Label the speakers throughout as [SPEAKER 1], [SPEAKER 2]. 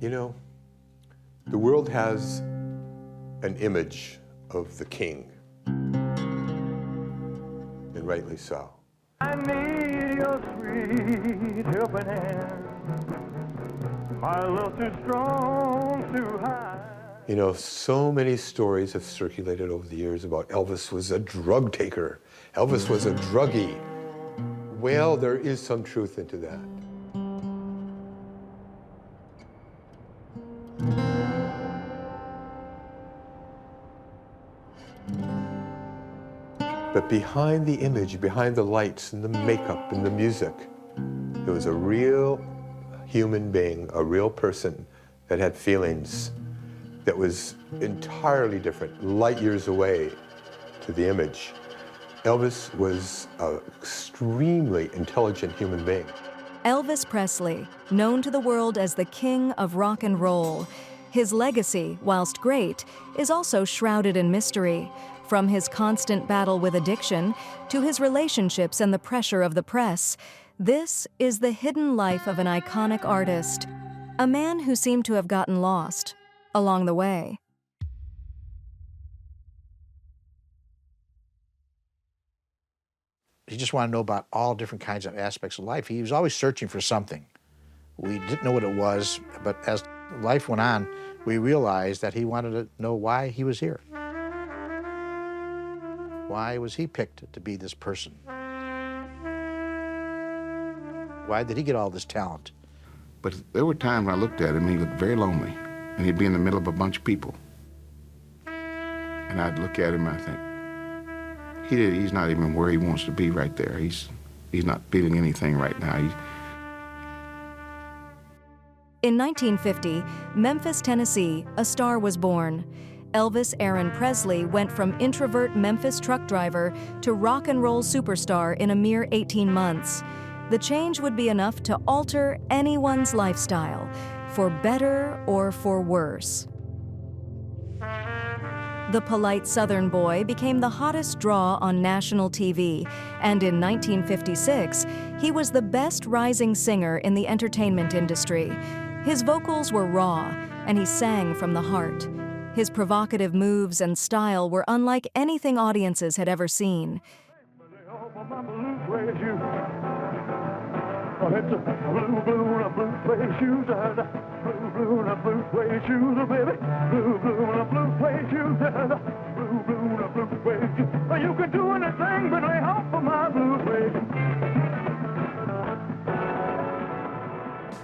[SPEAKER 1] You know, the world has an image of the king, and rightly so.
[SPEAKER 2] I need your sweet helping hand. My love too strong to hide.
[SPEAKER 1] You know, so many stories have circulated over the years about Elvis was a drug taker. Elvis was a druggie. Well, there is some truth into that. But behind the image, behind the lights and the makeup and the music, there was a real human being, a real person that had feelings that was entirely different, light years away to the image. Elvis was an extremely intelligent human being.
[SPEAKER 3] Elvis Presley, known to the world as the king of rock and roll. His legacy, whilst great, is also shrouded in mystery. From his constant battle with addiction to his relationships and the pressure of the press, this is the hidden life of an iconic artist, a man who seemed to have gotten lost along the way.
[SPEAKER 4] He just wanted to know about all different kinds of aspects of life. He was always searching for something. We didn't know what it was, but as life went on, we realized that he wanted to know why he was here. Why was he picked to be this person? Why did he get all this talent?
[SPEAKER 5] But there were times I looked at him, he looked very lonely, and he'd be in the middle of a bunch of people. And I'd look at him and I think, he's not even where he wants to be right there. He's not feeling anything right now.
[SPEAKER 3] In 1950, Memphis, Tennessee, a star was born. Elvis Aaron Presley went from introvert Memphis truck driver to rock and roll superstar in a mere 18 months. The change would be enough to alter anyone's lifestyle, for better or for worse. The polite Southern boy became the hottest draw on national TV, and in 1956, he was the best rising singer in the entertainment industry. His vocals were raw, and he sang from the heart. His provocative moves and style were unlike anything audiences had ever seen.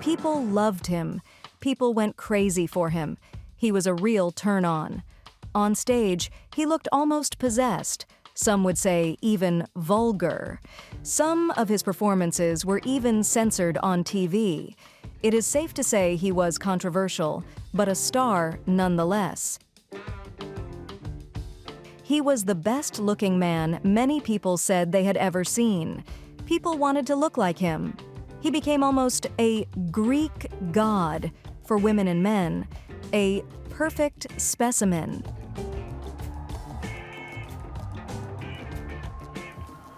[SPEAKER 3] People loved him. People went crazy for him. He was a real turn-on. On stage, he looked almost possessed. Some would say even vulgar. Some of his performances were even censored on TV. It is safe to say he was controversial, but a star nonetheless. He was the best-looking man many people said they had ever seen. People wanted to look like him. He became almost a Greek god for women and men, a perfect specimen.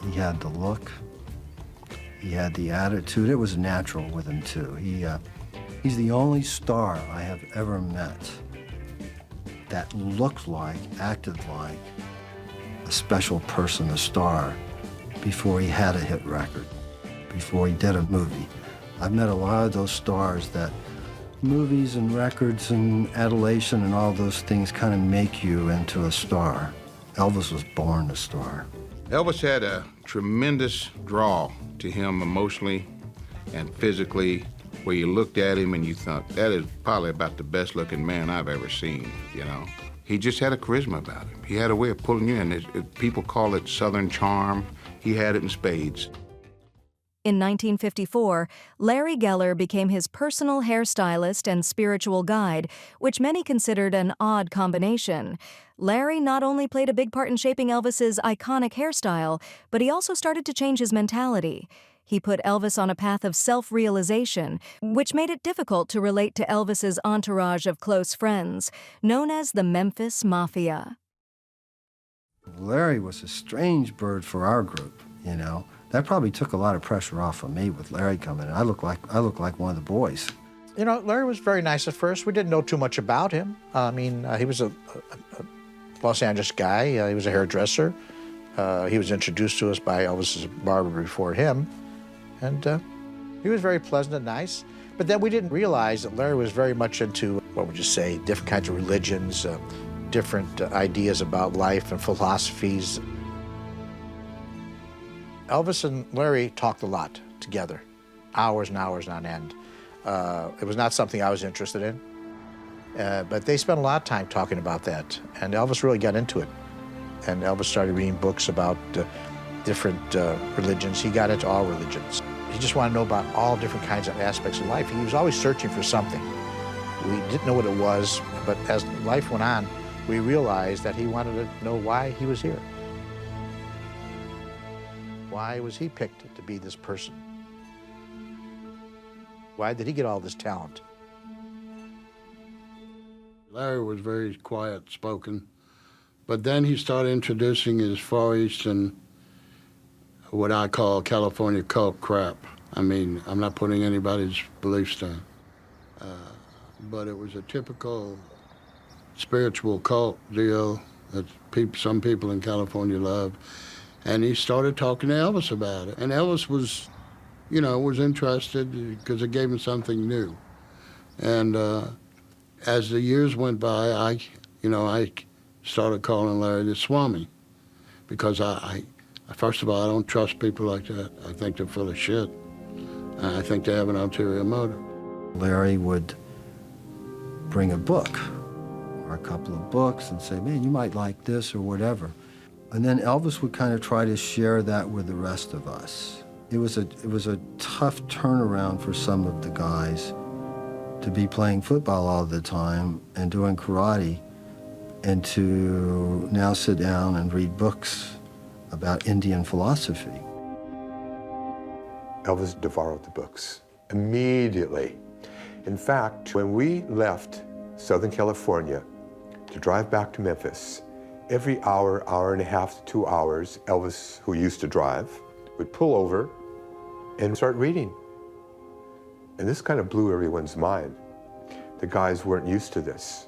[SPEAKER 6] He had the look, he had the attitude. It was natural with him too. He's the only star I have ever met that looked like, acted like a special person, a star, before he had a hit record, before he did a movie. I've met a lot of those stars that movies and records and adulation and all those things kind of make you into a star. Elvis was born a star.
[SPEAKER 5] Elvis had a tremendous draw to him emotionally and physically, where you looked at him and you thought, that is probably about the best looking man I've ever seen, you know. He just had a charisma about him. He had a way of pulling you in. People call it Southern charm. He had it in spades.
[SPEAKER 3] In 1954, Larry Geller became his personal hairstylist and spiritual guide, which many considered an odd combination. Larry not only played a big part in shaping Elvis's iconic hairstyle, but he also started to change his mentality. He put Elvis on a path of self-realization, which made it difficult to relate to Elvis's entourage of close friends, known as the Memphis Mafia.
[SPEAKER 6] Larry was a strange bird for our group, you know. That probably took a lot of pressure off of me with Larry coming in. I look like one of the boys.
[SPEAKER 4] You know, Larry was very nice at first. We didn't know too much about him. He was a Los Angeles guy. He was a hairdresser. He was introduced to us by Elvis's barber before him. And he was very pleasant and nice. But then we didn't realize that Larry was very much into, what would you say, different kinds of religions, different ideas about life and philosophies. Elvis and Larry talked a lot together, hours and hours on end. It was not something I was interested in, but they spent a lot of time talking about that, and Elvis really got into it. And Elvis started reading books about different religions. He got into all religions. He just wanted to know about all different kinds of aspects of life. He was always searching for something. We didn't know what it was, but as life went on, we realized that he wanted to know why he was here. Why was he picked to be this person? Why did he get all this talent?
[SPEAKER 5] Larry was very quiet-spoken, but then he started introducing his Far Eastern, what I call California cult crap. I mean, I'm not putting anybody's beliefs down, but it was a typical spiritual cult deal that some people in California love. And he started talking to Elvis about it. And Elvis was, was interested because it gave him something new. And as the years went by, I started calling Larry the Swami, because I first of all, I don't trust people like that. I think they're full of shit. I think they have an ulterior motive.
[SPEAKER 6] Larry would bring a book or a couple of books and say, man, you might like this or whatever. And then Elvis would kind of try to share that with the rest of us. It was a tough turnaround for some of the guys to be playing football all the time and doing karate, and to now sit down and read books about Indian philosophy.
[SPEAKER 1] Elvis devoured the books immediately. In fact, when we left Southern California to drive back to Memphis, every hour, hour and a half to 2 hours, Elvis, who used to drive, would pull over and start reading. And this kind of blew everyone's mind. The guys weren't used to this.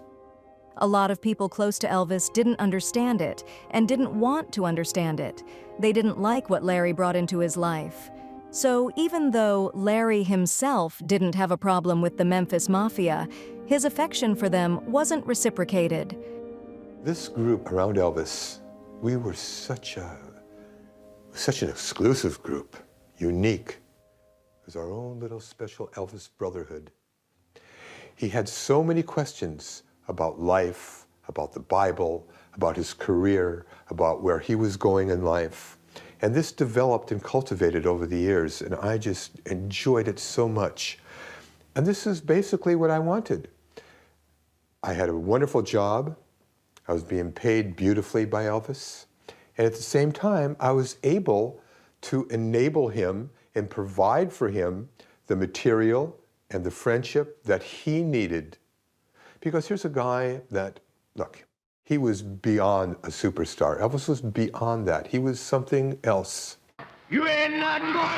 [SPEAKER 3] A lot of people close to Elvis didn't understand it and didn't want to understand it. They didn't like what Larry brought into his life. So even though Larry himself didn't have a problem with the Memphis Mafia, his affection for them wasn't reciprocated.
[SPEAKER 1] This group around Elvis, we were such an exclusive group, unique. It was our own little special Elvis brotherhood. He had so many questions about life, about the Bible, about his career, about where he was going in life. And this developed and cultivated over the years, and I just enjoyed it so much. And this is basically what I wanted. I had a wonderful job. I was being paid beautifully by Elvis. And at the same time, I was able to enable him and provide for him the material and the friendship that he needed. Because here's a guy that, look, he was beyond a superstar. Elvis was beyond that. He was something else.
[SPEAKER 2] You ain't nothing but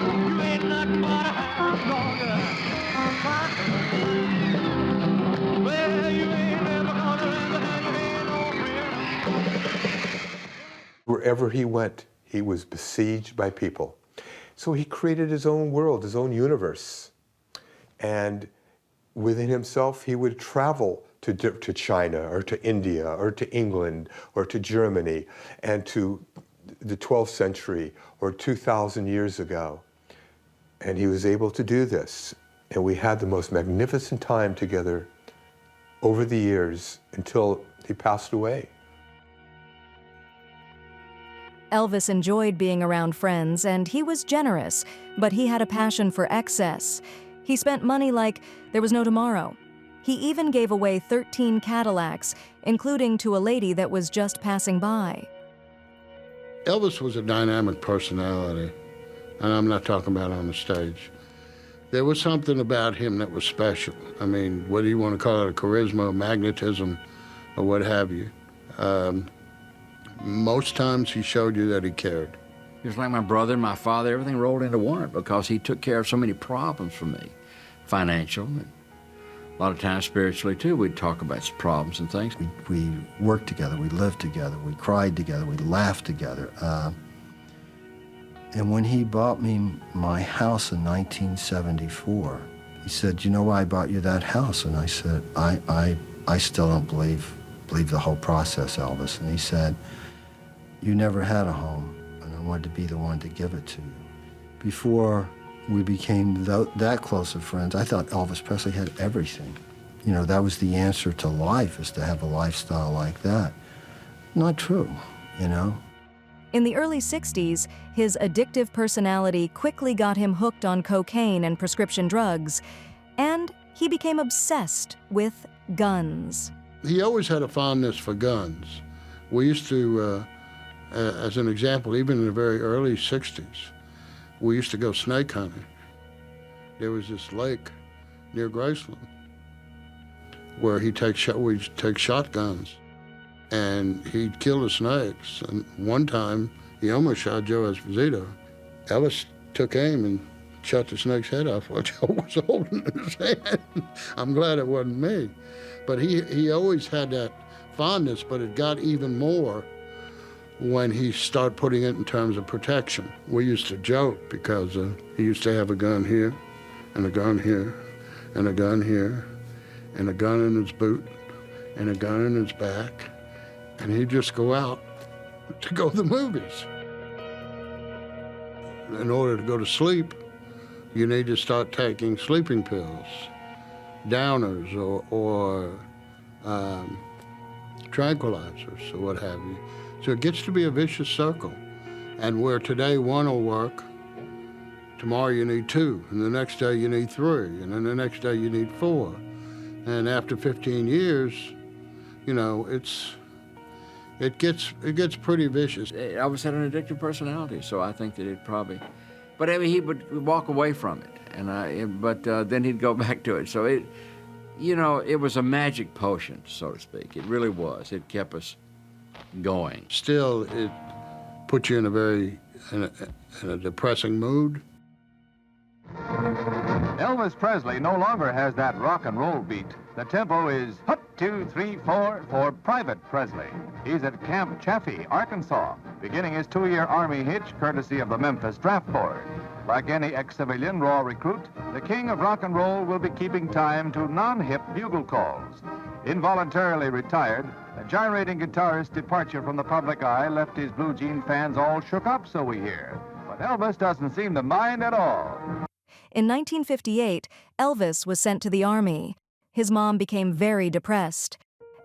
[SPEAKER 2] you ain't nothing but a hound dog. Well, you ain't never gonna live and you ain't no friend.
[SPEAKER 1] Wherever he went, he was besieged by people. So he created his own world, his own universe. And within himself, he would travel to China or to India or to England or to Germany and to the 12th century or 2,000 years ago. And he was able to do this. And we had the most magnificent time together over the years until he passed away.
[SPEAKER 3] Elvis enjoyed being around friends, and he was generous, but he had a passion for excess. He spent money like there was no tomorrow. He even gave away 13 Cadillacs, including to a lady that was just passing by.
[SPEAKER 5] Elvis was a dynamic personality, and I'm not talking about on the stage. There was something about him that was special. I mean, whether you want to call it a charisma, or magnetism, or what have you. Most times he showed you that he cared.
[SPEAKER 7] He was like my brother and my father, everything rolled into one because he took care of so many problems for me, financial, and a lot of times spiritually too. We'd talk about some problems and things.
[SPEAKER 6] We worked together, we lived together, we cried together, we laughed together. And when he bought me my house in 1974, he said, "You know why I bought you that house?" And I said, I still don't believe the whole process, Elvis. And he said, "You never had a home, and I wanted to be the one to give it to you." Before we became that close of friends, I thought Elvis Presley had everything. You know, that was the answer to life, is to have a lifestyle like that. Not true, you know?
[SPEAKER 3] In the early 60s, his addictive personality quickly got him hooked on cocaine and prescription drugs, and he became obsessed with guns.
[SPEAKER 8] He always had a fondness for guns. We used to, as an example, even in the very early 60s, we used to go snake hunting. There was this lake near Graceland where we'd take shotguns, and he'd kill the snakes. And one time, he almost shot Joe Esposito. Elvis took aim and shot the snake's head off while Joe was holding it in his hand. I'm glad it wasn't me. But he always had that fondness, but it got even more when he started putting it in terms of protection. We used to joke because he used to have a gun here, and a gun here, and a gun here, and a gun in his boot, and a gun in his back, and he'd just go out to go to the movies. In order to go to sleep, you need to start taking sleeping pills, downers, or tranquilizers, or what have you. So it gets to be a vicious circle. And where today one will work, tomorrow you need two, and the next day you need three, and then the next day you need four. And after 15 years, you know, it gets pretty vicious.
[SPEAKER 7] Elvis had an addictive personality, so I think that it probably, but I mean, he would walk away from it, but then he'd go back to it. So it, you know, it was a magic potion, so to speak. It really was. It kept us going.
[SPEAKER 8] Still, it puts you in a depressing mood.
[SPEAKER 9] Elvis Presley no longer has that rock and roll beat. The tempo is hut, 2, 3, 4 for Private Presley. He's at Camp Chaffee, Arkansas, beginning his 2-year Army hitch courtesy of the Memphis Draft Board. Like any ex-civilian raw recruit, the king of rock and roll will be keeping time to non-hip bugle calls. Involuntarily retired, the gyrating guitarist's departure from the public eye left his blue jean fans all shook up, so we hear. But Elvis doesn't seem to mind at all.
[SPEAKER 3] In 1958, Elvis was sent to the Army. His mom became very depressed.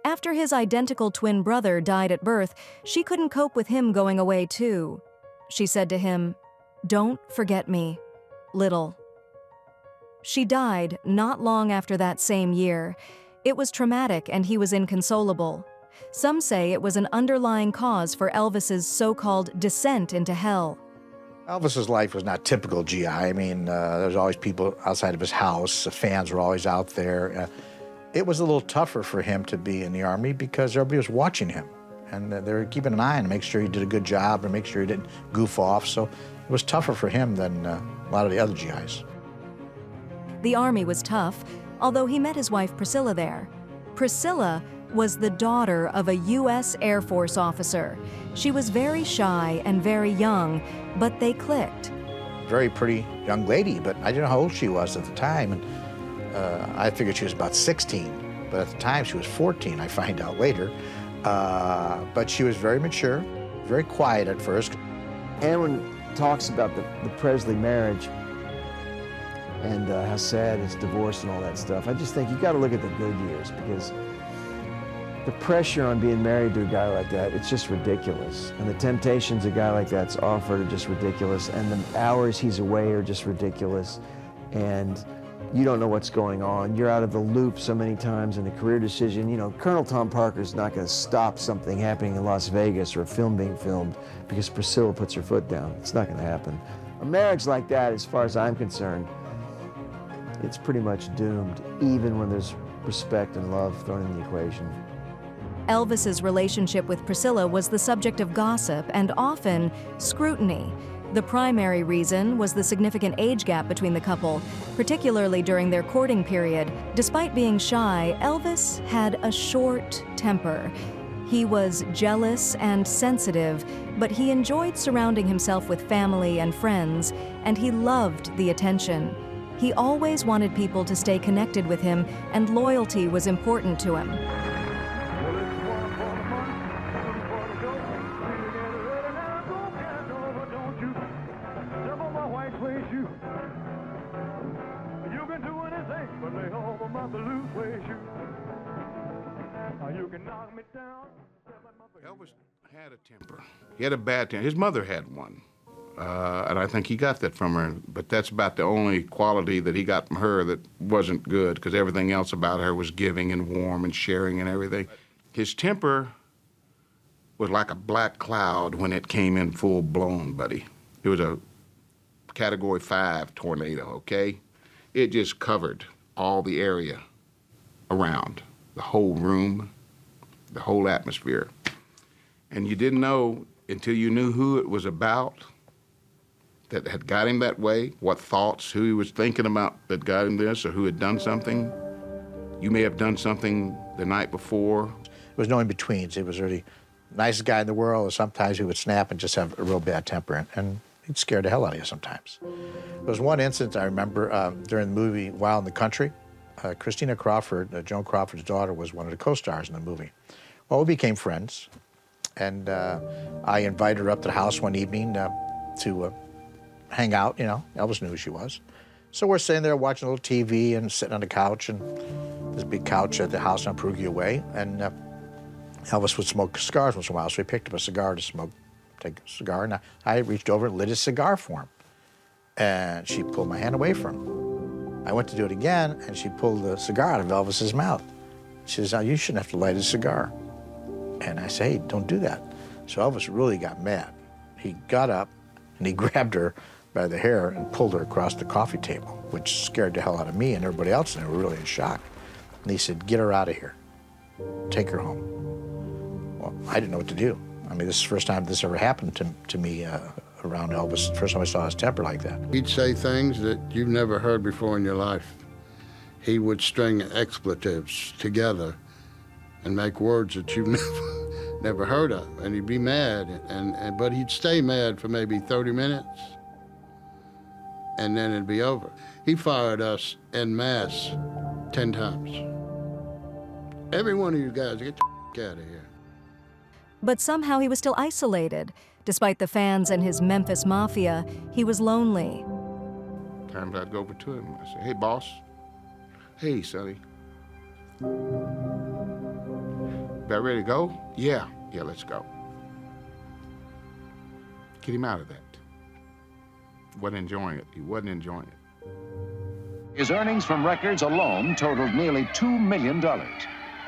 [SPEAKER 3] After his identical twin brother died at birth, she couldn't cope with him going away too. She said to him, "Don't forget me, little." She died not long after that same year. It was traumatic and he was inconsolable. Some say it was an underlying cause for Elvis's so-called descent into hell.
[SPEAKER 4] Elvis's life was not typical GI. I mean, there was always people outside of his house. The fans were always out there. It was a little tougher for him to be in the Army because everybody was watching him. And they were keeping an eye on him to make sure he did a good job and make sure he didn't goof off. So it was tougher for him than a lot of the other GIs.
[SPEAKER 3] The Army was tough, although he met his wife Priscilla there. Priscilla was the daughter of a U.S. Air Force officer. She was very shy and very young, but they clicked.
[SPEAKER 4] Very pretty young lady, but I didn't know how old she was at the time. And I figured she was about 16, but at the time she was 14, I find out later. But she was very mature, very quiet at first.
[SPEAKER 10] Aaron talks about the Presley marriage and how sad his divorce and all that stuff. I just think you got to look at the good years, because the pressure on being married to a guy like that, it's just ridiculous. And the temptations a guy like that's offered are just ridiculous. And the hours he's away are just ridiculous. And you don't know what's going on. You're out of the loop so many times in a career decision. You know, Colonel Tom Parker's not going to stop something happening in Las Vegas or a film being filmed because Priscilla puts her foot down. It's not going to happen. A marriage like that, as far as I'm concerned, it's pretty much doomed, even when there's respect and love thrown in the equation.
[SPEAKER 3] Elvis's relationship with Priscilla was the subject of gossip and often scrutiny. The primary reason was the significant age gap between the couple, particularly during their courting period. Despite being shy, Elvis had a short temper. He was jealous and sensitive, but he enjoyed surrounding himself with family and friends, and he loved the attention. He always wanted people to stay connected with him, and loyalty was important to him.
[SPEAKER 5] Elvis had a temper. He had a bad temper. His mother had one. And I think he got that from her, but that's about the only quality that he got from her that wasn't good, because everything else about her was giving and warm and sharing and everything. His temper was like a black cloud when it came in full blown, buddy. It was a Category 5 tornado, okay? It just covered all the area around, the whole room, the whole atmosphere. And you didn't know until you knew who it was about that had got him that way, what thoughts, who he was thinking about that got him this, or who had done something. You may have done something the night before.
[SPEAKER 4] There was no in-betweens. He was really the nicest guy in the world, and sometimes he would snap and just have a real bad temper, and he'd scare the hell out of you sometimes. There was one incident I remember during the movie Wild in the Country. Christina Crawford, Joan Crawford's daughter, was one of the co-stars in the movie. Well, we became friends, and I invited her up to the house one evening to hang out, you know. Elvis knew who she was. So we're sitting there watching a little TV and sitting on the couch, and this big couch at the house on Perugia Way, and Elvis would smoke cigars once in a while, so he picked up a cigar to smoke, take a cigar, and I reached over and lit his cigar for him. And she pulled my hand away from him. I went to do it again, and she pulled the cigar out of Elvis's mouth. She says, "Now, you shouldn't have to light a cigar." And I say, "Hey, don't do that." So Elvis really got mad. He got up, and he grabbed her by the hair and pulled her across the coffee table, which scared the hell out of me and everybody else, and they were really in shock. And he said, "Get her out of here. Take her home." Well, I didn't know what to do. I mean, this is the first time this ever happened to me around Elvis. First time I saw his temper like that.
[SPEAKER 8] He'd say things that you've never heard before in your life. He would string expletives together and make words that you've never heard of. And he'd be mad, but he'd stay mad for maybe 30 minutes, and then it'd be over. He fired us en masse 10 times. Every one of you guys, get the out of here.
[SPEAKER 3] But somehow he was still isolated. Despite the fans and his Memphis mafia, he was lonely.
[SPEAKER 5] Times I'd go over to him. I say, "Hey, boss. Hey, Sonny. About ready to go? Yeah, let's go." Get him out of that. Wasn't enjoying it. He wasn't enjoying it.
[SPEAKER 11] His earnings from records alone totaled nearly $2 million.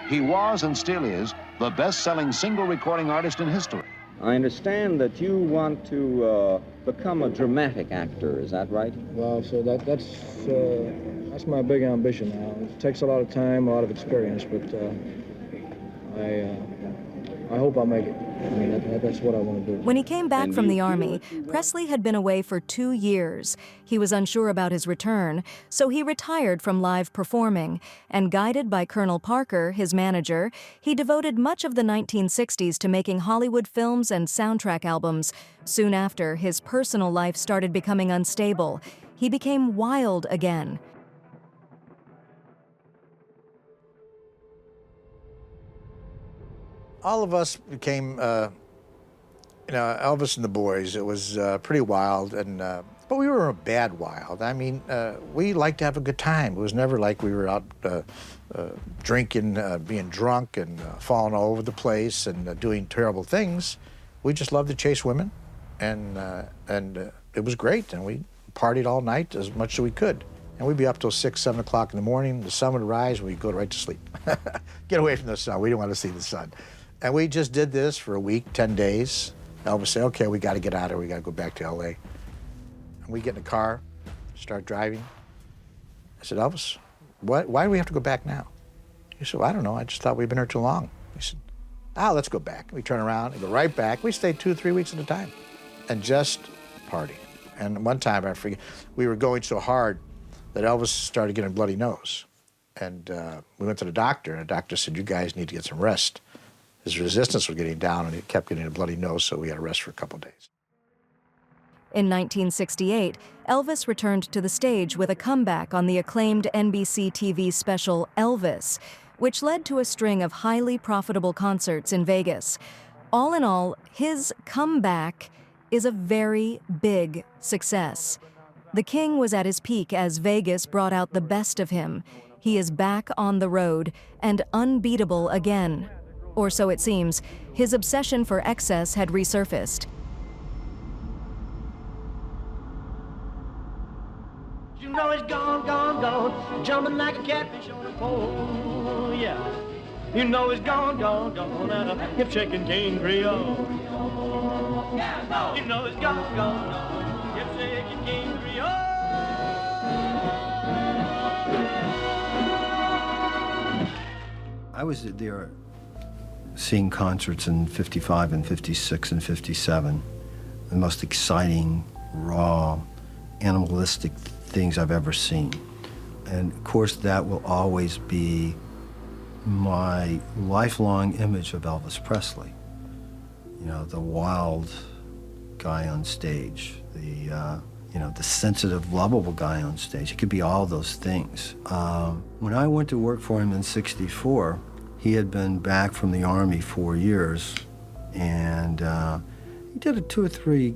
[SPEAKER 11] He was and still is the best-selling single recording artist in history.
[SPEAKER 12] I understand that you want to become a dramatic actor, is that right?
[SPEAKER 13] Well, so that's my big ambition now. It takes a lot of time, a lot of experience, but I hope I'll make it. I mean, that's what I want to do.
[SPEAKER 3] When he came back from the Army, Presley had been away for 2 years. He was unsure about his return, so he retired from live performing, and guided by Colonel Parker, his manager, he devoted much of the 1960s to making Hollywood films and soundtrack albums. Soon after, his personal life started becoming unstable. He became wild again.
[SPEAKER 4] All of us became, Elvis and the boys. It was pretty wild, but we were a bad wild. I mean, we liked to have a good time. It was never like we were out drinking, being drunk, and falling all over the place and doing terrible things. We just loved to chase women, and it was great. And we partied all night as much as we could. And we'd be up till 6, 7 o'clock in the morning. The sun would rise, and we'd go right to sleep. Get away from the sun. We didn't want to see the sun. And we just did this for a week, 10 days. Elvis said, "Okay, we got to get out of here. We got to go back to L.A." And we get in the car, start driving. I said, "Elvis, why do we have to go back now?" He said, "Well, I don't know. I just thought we'd been here too long." He said, Let's go back. We turn around and go right back. We stayed 2 or 3 weeks at a time and just party. And one time, I forget, we were going so hard that Elvis started getting a bloody nose. And we went to the doctor, and the doctor said, you guys need to get some rest. His resistance was getting down, and he kept getting a bloody nose, so we had to rest for a couple of days.
[SPEAKER 3] In 1968, Elvis returned to the stage with a comeback on the acclaimed NBC TV special Elvis, which led to a string of highly profitable concerts in Vegas. All in all, his comeback is a very big success. The King was at his peak as Vegas brought out the best of him. He is back on the road and unbeatable again. Or so it seems. His obsession for excess had resurfaced.
[SPEAKER 2] You know it's gone, gone, gone, jumping like a catfish on a pole, yeah. You know it's gone, gone, gone, and a hip-shaking King Creole. You know it's gone, gone, gone, hip-shaking King Creole.
[SPEAKER 6] I was there seeing concerts in 55 and 56 and 57, the most exciting, raw, animalistic things I've ever seen. And of course, that will always be my lifelong image of Elvis Presley. You know, the wild guy on stage, the sensitive, lovable guy on stage. It could be all those things. When I went to work for him in '64, he had been back from the Army 4 years, and he did 2 or 3,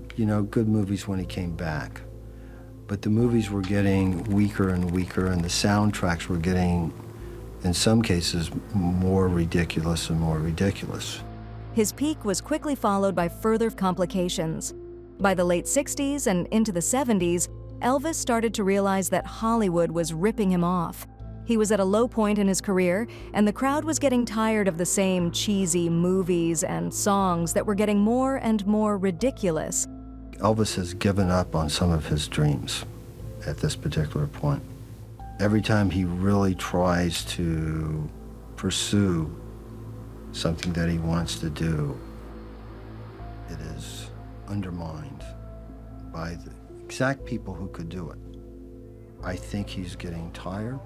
[SPEAKER 6] good movies when he came back. But the movies were getting weaker and weaker, and the soundtracks were getting, in some cases, more ridiculous and more ridiculous.
[SPEAKER 3] His peak was quickly followed by further complications. By the late 60s and into the 70s, Elvis started to realize that Hollywood was ripping him off. He was at a low point in his career, and the crowd was getting tired of the same cheesy movies and songs that were getting more and more ridiculous.
[SPEAKER 6] Elvis has given up on some of his dreams at this particular point. Every time he really tries to pursue something that he wants to do, it is undermined by the exact people who could do it. I think he's getting tired.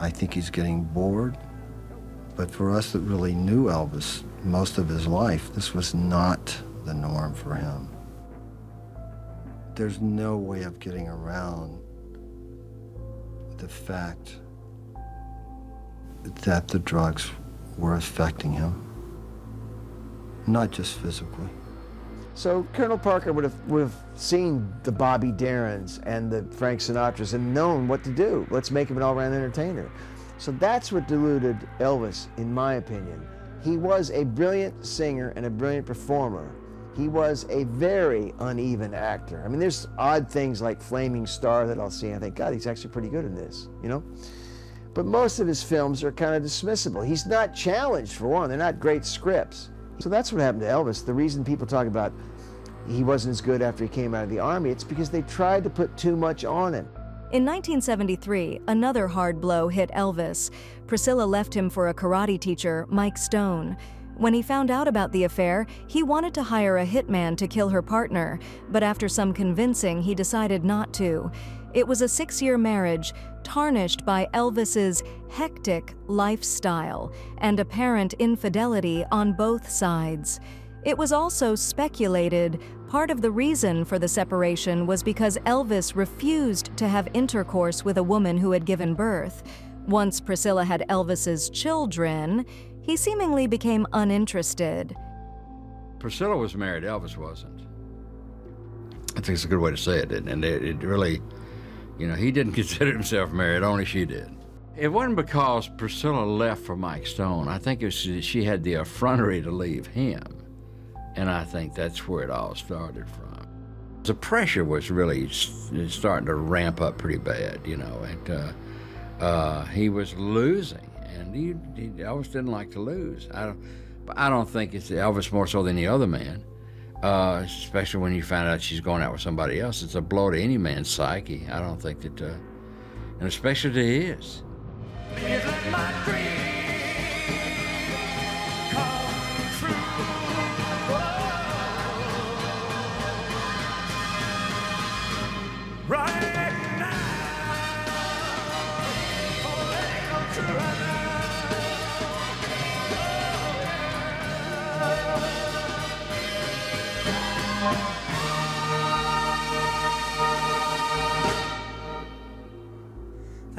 [SPEAKER 6] I think he's getting bored. But for us that really knew Elvis most of his life, this was not the norm for him. There's no way of getting around the fact that the drugs were affecting him, not just physically.
[SPEAKER 10] So Colonel Parker would have seen the Bobby Darrens and the Frank Sinatras and known what to do. Let's make him an all-round entertainer. So that's what deluded Elvis, in my opinion. He was a brilliant singer and a brilliant performer. He was a very uneven actor. I mean, there's odd things like Flaming Star that I'll see and I think, God, he's actually pretty good in this, But most of his films are kind of dismissible. He's not challenged, for one. They're not great scripts. So that's what happened to Elvis. The reason people talk about he wasn't as good after he came out of the Army, it's because they tried to put too much on him.
[SPEAKER 3] In 1973, another hard blow hit Elvis. Priscilla left him for a karate teacher, Mike Stone. When he found out about the affair, he wanted to hire a hitman to kill her partner, but after some convincing, he decided not to. It was a 6-year marriage, tarnished by Elvis's hectic lifestyle and apparent infidelity on both sides. It was also speculated part of the reason for the separation was because Elvis refused to have intercourse with a woman who had given birth. Once Priscilla had Elvis's children, he seemingly became uninterested.
[SPEAKER 7] Priscilla was married, Elvis wasn't. I think it's a good way to say it, and it really, he didn't consider himself married, only she did. It wasn't because Priscilla left for Mike Stone. I think she had the effrontery to leave him, and I think that's where it all started from. The pressure was really starting to ramp up pretty bad, and he was losing. And Elvis didn't like to lose. I don't think it's Elvis more so than the other man, especially when you find out she's going out with somebody else. It's a blow to any man's psyche. I don't think that, and especially to his.
[SPEAKER 2] Please let my dream come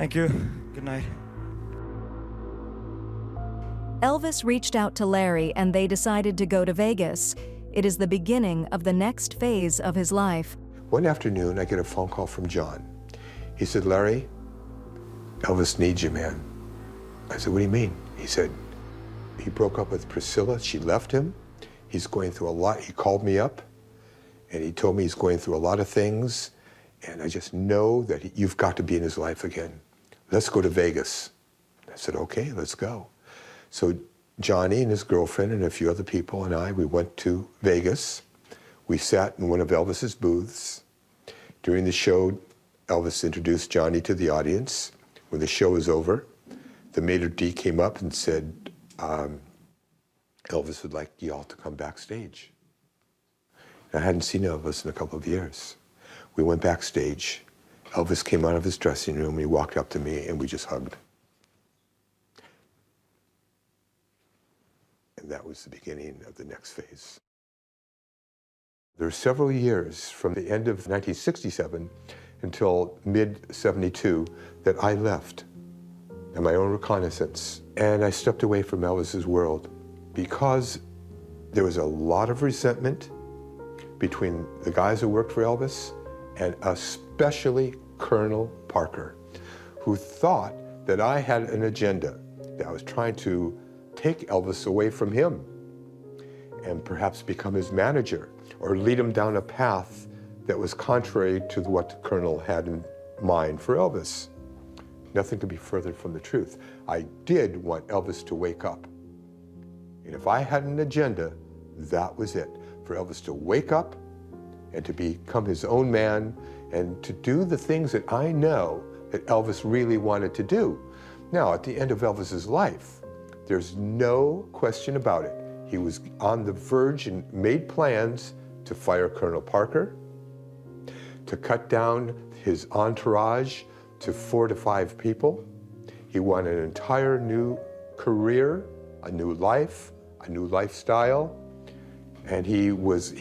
[SPEAKER 14] Thank you. Good night.
[SPEAKER 3] Elvis reached out to Larry and they decided to go to Vegas. It is the beginning of the next phase of his life.
[SPEAKER 1] One afternoon, I get a phone call from John. He said, Larry, Elvis needs you, man. I said, what do you mean? He said, he broke up with Priscilla. She left him. He's going through a lot. He called me up and he told me he's going through a lot of things. And I just know that you've got to be in his life again. Let's go to Vegas. I said, okay, let's go. So Johnny and his girlfriend and a few other people and I, we went to Vegas. We sat in one of Elvis's booths. During the show, Elvis introduced Johnny to the audience. When the show was over, the maitre d' came up and said, Elvis would like you all to come backstage. I hadn't seen Elvis in a couple of years. We went backstage. Elvis came out of his dressing room, he walked up to me, and we just hugged. And that was the beginning of the next phase. There were several years from the end of 1967 until mid-72 that I left on my own reconnaissance. And I stepped away from Elvis's world because there was a lot of resentment between the guys who worked for Elvis and especially Colonel Parker, who thought that I had an agenda, that I was trying to take Elvis away from him and perhaps become his manager or lead him down a path that was contrary to what the Colonel had in mind for Elvis. Nothing could be further from the truth. I did want Elvis to wake up. And if I had an agenda, that was it. For Elvis to wake up and to become his own man and to do the things that I know that Elvis really wanted to do. Now, at the end of Elvis's life, there's no question about it. He was on the verge and made plans to fire Colonel Parker, to cut down his entourage to 4 to 5 people. He wanted an entire new career, a new life, a new lifestyle. And he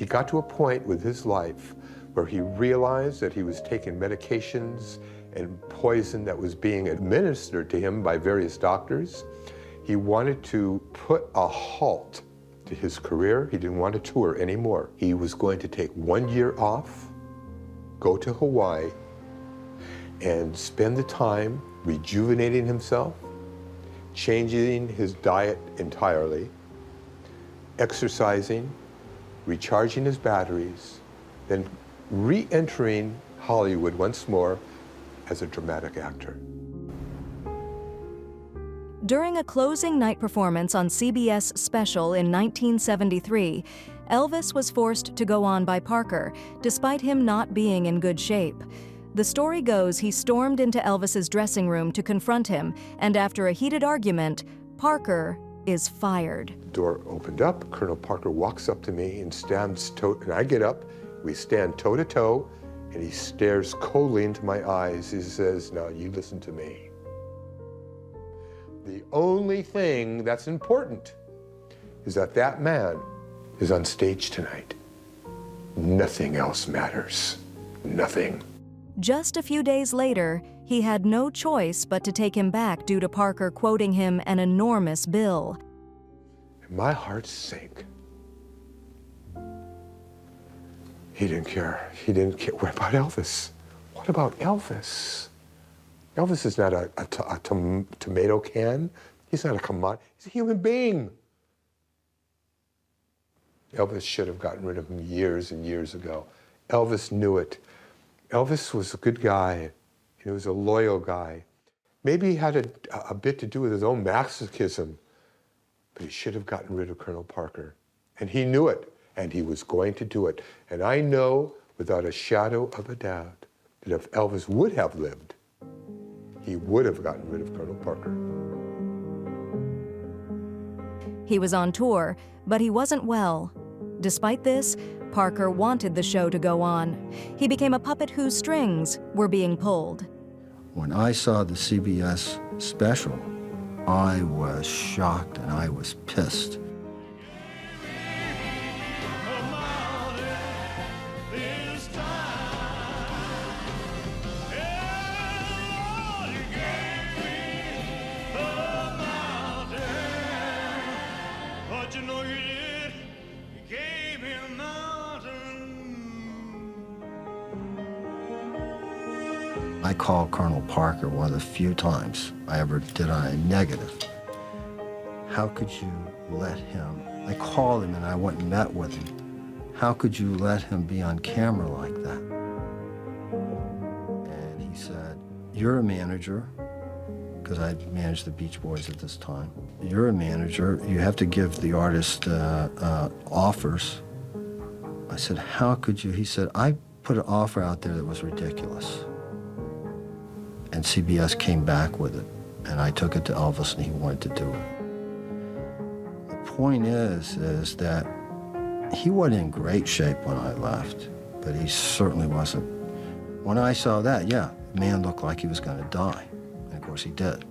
[SPEAKER 1] got to a point with his life where he realized that he was taking medications and poison that was being administered to him by various doctors. He wanted to put a halt to his career. He didn't want to tour anymore. He was going to take 1 year off, go to Hawaii, and spend the time rejuvenating himself, changing his diet entirely, exercising, recharging his batteries, then re-entering Hollywood once more as a dramatic actor.
[SPEAKER 3] During a closing night performance on CBS Special in 1973, Elvis was forced to go on by Parker, despite him not being in good shape. The story goes he stormed into Elvis's dressing room to confront him, and after a heated argument, Parker is fired.
[SPEAKER 1] The door opened up, Colonel Parker walks up to me and and I get up, we stand toe to toe, and he stares coldly into my eyes. He says, now you listen to me. The only thing that's important is that that man is on stage tonight. Nothing else matters. Nothing.
[SPEAKER 3] Just a few days later, he had no choice but to take him back due to Parker quoting him an enormous bill.
[SPEAKER 1] My heart sank. He didn't care. He didn't care. What about Elvis? What about Elvis? Elvis is not a tomato can. He's not a commodity. He's a human being. Elvis should have gotten rid of him years and years ago. Elvis knew it. Elvis was a good guy. He was a loyal guy. Maybe he had a bit to do with his own masochism, but he should have gotten rid of Colonel Parker. And he knew it, and he was going to do it. And I know without a shadow of a doubt that if Elvis would have lived, he would have gotten rid of Colonel Parker.
[SPEAKER 3] He was on tour, but he wasn't well. Despite this, Parker wanted the show to go on. He became a puppet whose strings were being pulled.
[SPEAKER 6] When I saw the CBS special, I was shocked and I was pissed. I called Colonel Parker one of the few times I ever did on a negative. How could you let him, I called him and I went and met with him. How could you let him be on camera like that? And he said, you're a manager, because I managed the Beach Boys at this time. You're a manager, you have to give the artist offers. I said, how could you? He said, I put an offer out there that was ridiculous. And CBS came back with it, and I took it to Elvis, and he wanted to do it. The point is that he wasn't in great shape when I left, but he certainly wasn't. When I saw that, yeah, the man looked like he was going to die, and of course he did.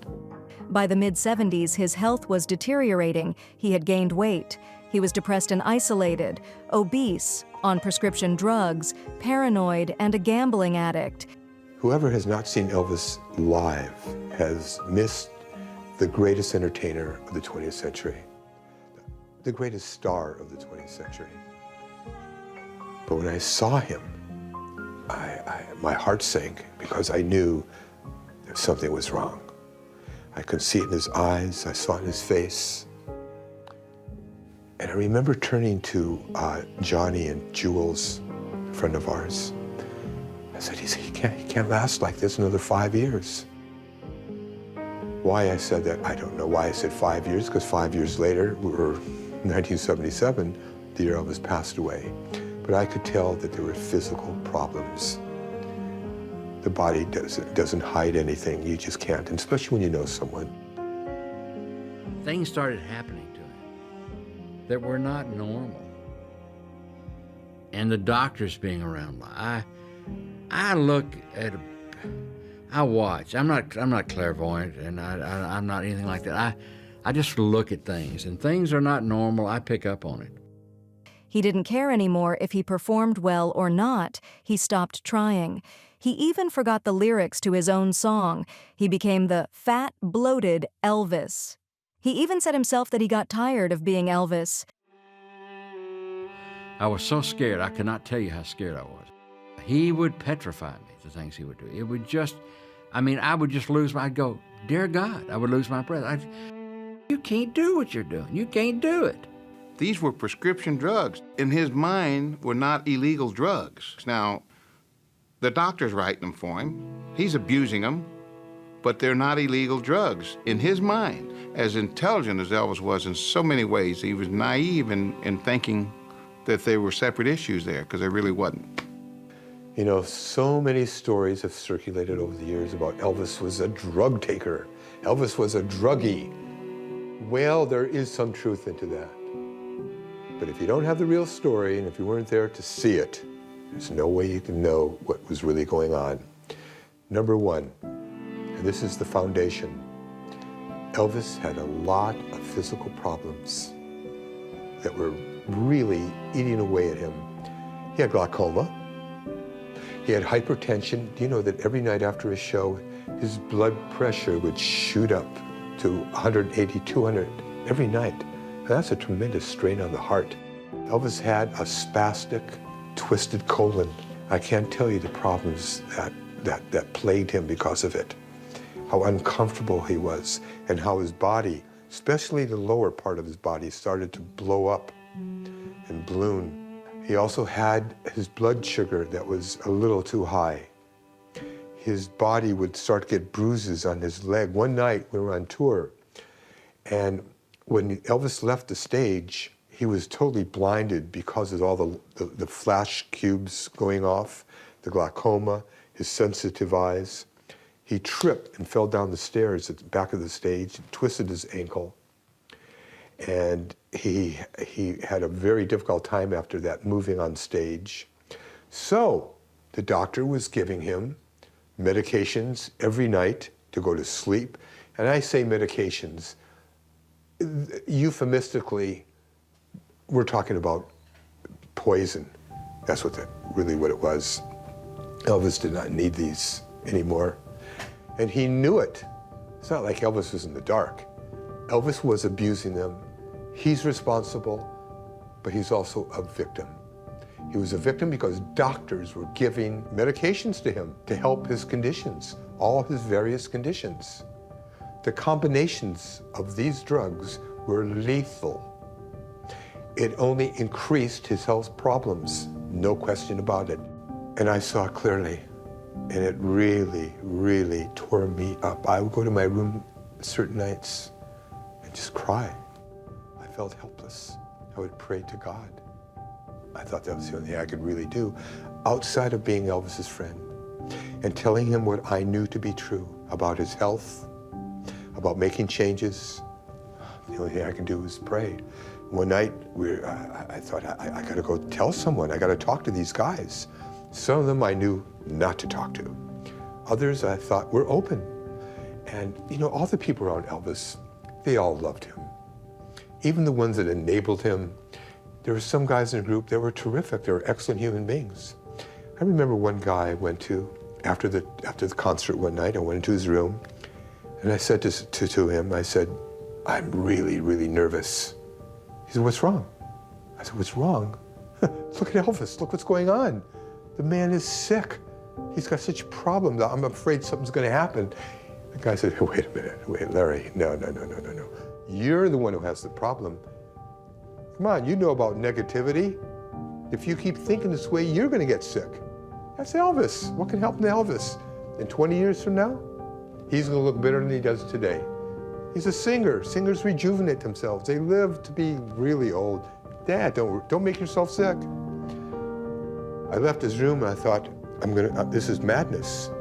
[SPEAKER 3] By the mid-70s, his health was deteriorating. He had gained weight. He was depressed and isolated, obese, on prescription drugs, paranoid, and a gambling addict.
[SPEAKER 1] Whoever has not seen Elvis live has missed the greatest entertainer of the 20th century, the greatest star of the 20th century. But when I saw him, my heart sank because I knew that something was wrong. I could see it in his eyes, I saw it in his face. And I remember turning to Johnny and Jules, a friend of ours. I said, he can't last like this another 5 years. Why I said that, I don't know why I said 5 years, because 5 years later, we were 1977, the year Elvis passed away. But I could tell that there were physical problems. The body doesn't hide anything, you just can't, and especially when you know someone.
[SPEAKER 7] Things started happening to him that were not normal. And the doctors being around, I look at, I watch. I'm not clairvoyant, and I'm not anything like that. I just look at things, and things are not normal. I pick up on it.
[SPEAKER 3] He didn't care anymore if he performed well or not. He stopped trying. He even forgot the lyrics to his own song. He became the fat, bloated Elvis. He even said himself that he got tired of being Elvis.
[SPEAKER 7] I was so scared, I could not tell you how scared I was. He would petrify me, the things he would do. It would just, I would just lose I'd go, dear God, I would lose my breath. You can't do what you're doing. You can't do it.
[SPEAKER 5] These were prescription drugs. In his mind, were not illegal drugs. Now, the doctor's writing them for him. He's abusing them, but they're not illegal drugs. In his mind, as intelligent as Elvis was in so many ways, he was naive in thinking that they were separate issues there, because they really wasn't.
[SPEAKER 1] You know, so many stories have circulated over the years about Elvis was a drug taker. Elvis was a druggie. Well, there is some truth into that. But if you don't have the real story, and if you weren't there to see it, there's no way you can know what was really going on. Number one, and this is the foundation, Elvis had a lot of physical problems that were really eating away at him. He had glaucoma. He had hypertension. Do you know that every night after a show, his blood pressure would shoot up to 180, 200 every night? And that's a tremendous strain on the heart. Elvis had a spastic, twisted colon. I can't tell you the problems that plagued him because of it. How uncomfortable he was, and how his body, especially the lower part of his body, started to blow up and balloon. He also had his blood sugar that was a little too high. His body would start to get bruises on his leg. One night we were on tour, and when Elvis left the stage, he was totally blinded because of all the flash cubes going off, the glaucoma, his sensitive eyes. He tripped and fell down the stairs at the back of the stage, twisted his ankle. And he had a very difficult time after that, moving on stage. So the doctor was giving him medications every night to go to sleep. And I say medications, euphemistically, we're talking about poison. That's really what it was. Elvis did not need these anymore. And he knew it. It's not like Elvis was in the dark. Elvis was abusing them. He's responsible, but he's also a victim. He was a victim because doctors were giving medications to him to help his conditions, all his various conditions. The combinations of these drugs were lethal. It only increased his health problems, no question about it. And I saw clearly, and it really, really tore me up. I would go to my room certain nights and just cry. I felt helpless. I would pray to God. I thought that was the only thing I could really do outside of being Elvis's friend and telling him what I knew to be true about his health, about making changes. The only thing I can do was pray. One night, I thought, I gotta go tell someone. I gotta talk to these guys. Some of them I knew not to talk to. Others I thought were open. And you know, all the people around Elvis, they all loved him. Even the ones that enabled him. There were some guys in the group that were terrific. They were excellent human beings. I remember one guy I went to after the concert one night. I went into his room, and I said to him, I said, "I'm really, really nervous." He said, "What's wrong?" I said, "What's wrong? Look at Elvis. Look what's going on. The man is sick. He's got such problems. I'm afraid something's going to happen." The guy said, "Wait a minute. Wait, Larry. No. You're the one who has the problem. Come on, you know about negativity. If you keep thinking this way, you're going to get sick. That's Elvis. What can happen to Elvis? In 20 years from now, he's going to look better than he does today. He's a singer. Singers rejuvenate themselves. They live to be really old. Dad, don't make yourself sick." I left his room and I thought, this is madness.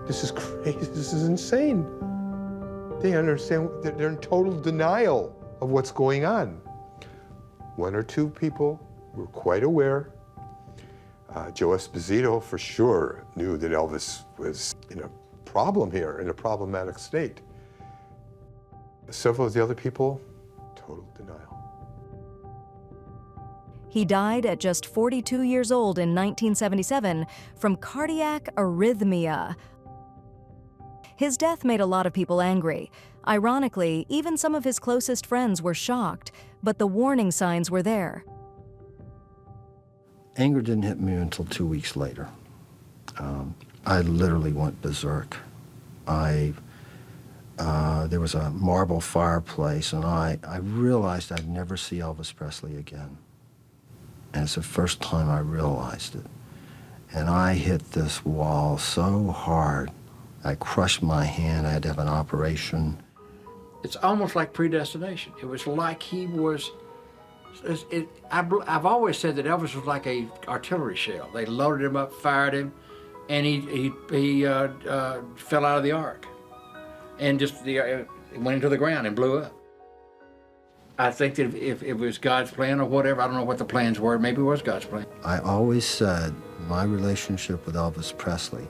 [SPEAKER 1] This is crazy. This is insane. They understand that they're in total denial of what's going on. One or two people were quite aware. Joe Esposito, for sure, knew that Elvis was in a problem here, in a problematic state. Several of the other people, total denial.
[SPEAKER 3] He died at just 42 years old in 1977 from cardiac arrhythmia. His death made a lot of people angry. Ironically, even some of his closest friends were shocked, but the warning signs were there.
[SPEAKER 6] Anger didn't hit me until 2 weeks later. I literally went berserk. There was a marble fireplace, and I realized I'd never see Elvis Presley again. And it's the first time I realized it. And I hit this wall so hard, I crushed my hand. I had to have an operation.
[SPEAKER 7] It's almost like predestination. It was like he was. I've always said that Elvis was like a artillery shell. They loaded him up, fired him, and he fell out of the ark, and just it went into the ground and blew up. I think that if it was God's plan or whatever, I don't know what the plans were. Maybe it was God's plan.
[SPEAKER 6] I always said my relationship with Elvis Presley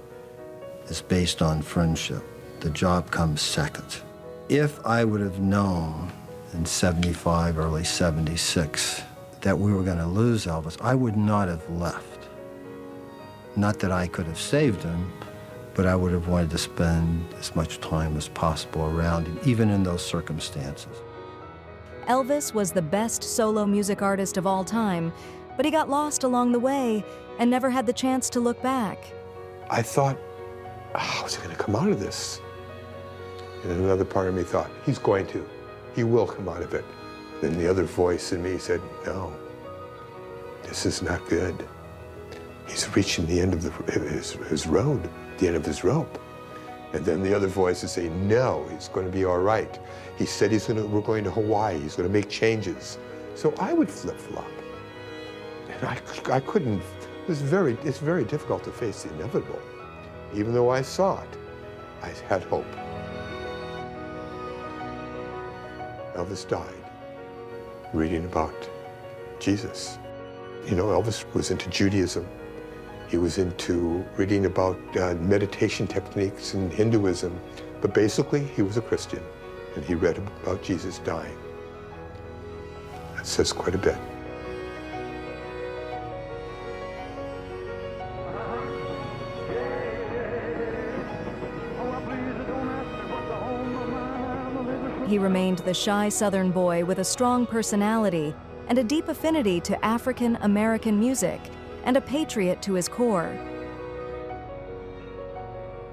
[SPEAKER 6] is based on friendship. The job comes second. If I would have known in 75, early 76, that we were going to lose Elvis, I would not have left. Not that I could have saved him, but I would have wanted to spend as much time as possible around him, even in those circumstances.
[SPEAKER 3] Elvis was the best solo music artist of all time, but he got lost along the way and never had the chance to look back.
[SPEAKER 1] I thought, how's he going to come out of this? And another part of me thought, he's going to. He will come out of it. Then the other voice in me said, no, this is not good. He's reaching the end of his road, the end of his rope. And then the other voice would say, no, he's going to be all right. He said we're going to Hawaii. He's going to make changes. So I would flip-flop. And I couldn't. It's very difficult to face the inevitable. Even though I saw it, I had hope. Elvis died reading about Jesus. You know, Elvis was into Judaism. He was into reading about meditation techniques in Hinduism. But basically, he was a Christian, and he read about Jesus dying. That says quite a bit.
[SPEAKER 3] He remained the shy Southern boy with a strong personality and a deep affinity to African American music, and a patriot to his core.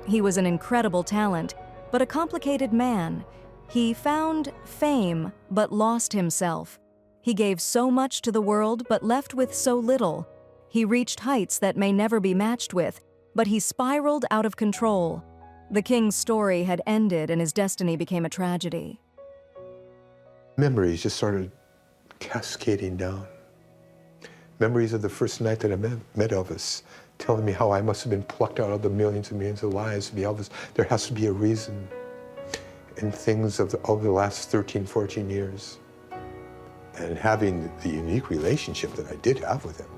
[SPEAKER 3] He was an incredible talent, but a complicated man. He found fame, but lost himself. He gave so much to the world, but left with so little. He reached heights that may never be matched with, but he spiraled out of control. The king's story had ended and his destiny became a tragedy.
[SPEAKER 1] Memories just started cascading down. Memories of the first night that I met Elvis, telling me how I must have been plucked out of the millions and millions of lives to be Elvis. There has to be a reason. And things of the last 13, 14 years. And having the unique relationship that I did have with him.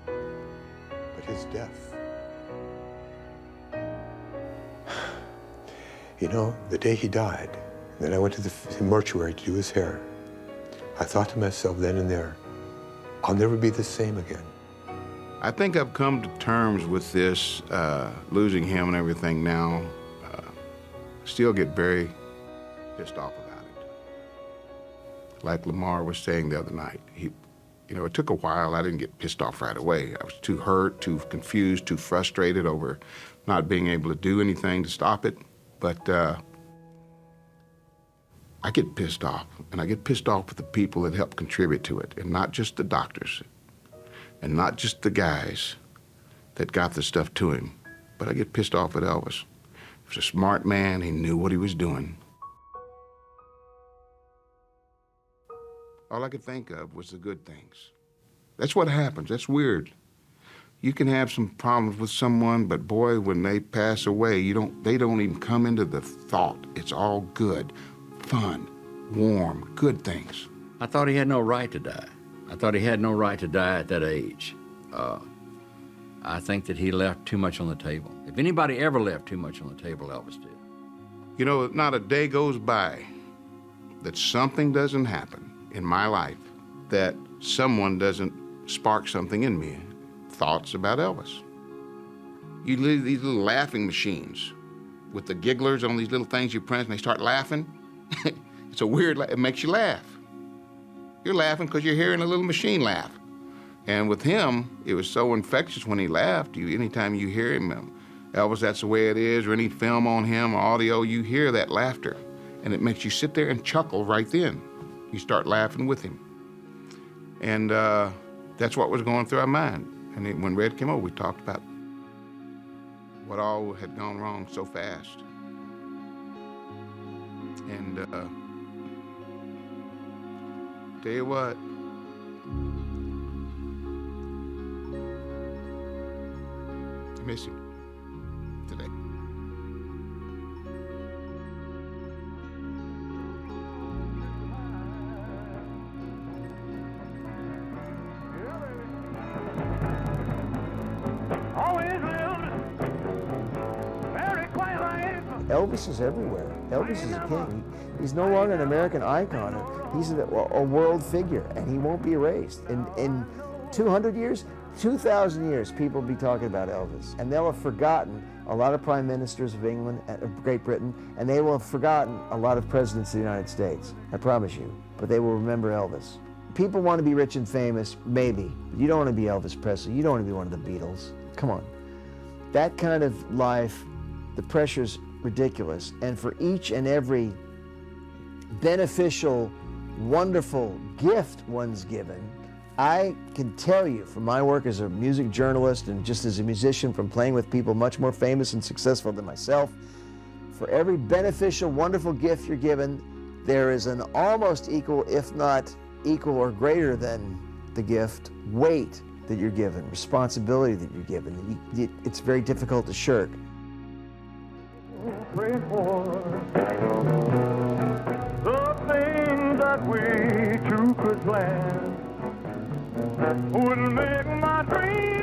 [SPEAKER 1] But his death. You know, the day he died, and then I went to the mortuary to do his hair. I thought to myself then and there, I'll never be the same again.
[SPEAKER 5] I think I've come to terms with this, losing him and everything now. Still get very pissed off about it. Like Lamar was saying the other night, it took a while. I didn't get pissed off right away. I was too hurt, too confused, too frustrated over not being able to do anything to stop it. But I get pissed off, and I get pissed off with the people that help contribute to it, and not just the doctors, and not just the guys that got the stuff to him, but I get pissed off at Elvis. He was a smart man. He knew what he was doing. All I could think of was the good things. That's what happens. That's weird. You can have some problems with someone, but boy, when they pass away, they don't even come into the thought. It's all good, fun, warm, good things.
[SPEAKER 7] I thought he had no right to die. I thought he had no right to die at that age. I think that he left too much on the table. If anybody ever left too much on the table, Elvis did.
[SPEAKER 5] You know, not a day goes by that something doesn't happen in my life that someone doesn't spark something in me. Thoughts about Elvis. You leave these little laughing machines with the gigglers on these little things you press and they start laughing. It's a weird, it makes you laugh. You're laughing because you're hearing a little machine laugh. And with him, it was so infectious when he laughed. Anytime you hear him, Elvis, that's the way it is, or any film on him, or audio, you hear that laughter. And it makes you sit there and chuckle right then. You start laughing with him. And that's what was going through our mind. And then when Red came over, we talked about what all had gone wrong so fast. And tell you what, I miss him today.
[SPEAKER 10] Elvis is everywhere. Elvis is a king. He's no longer an American icon. He's a world figure, and he won't be erased. In 200 years, 2,000 years, people will be talking about Elvis, and they'll have forgotten a lot of prime ministers of England, of Great Britain, and they will have forgotten a lot of presidents of the United States. I promise you. But they will remember Elvis. People want to be rich and famous, maybe. But you don't want to be Elvis Presley. You don't want to be one of the Beatles. Come on. That kind of life, the pressure's ridiculous. And for each and every beneficial, wonderful gift one's given, I can tell you from my work as a music journalist and just as a musician from playing with people much more famous and successful than myself, for every beneficial, wonderful gift you're given, there is an almost equal, if not equal or greater than the gift, weight that you're given, responsibility that you're given. It's very difficult to shirk.
[SPEAKER 2] Pray for the things that we two could plan would make my dreams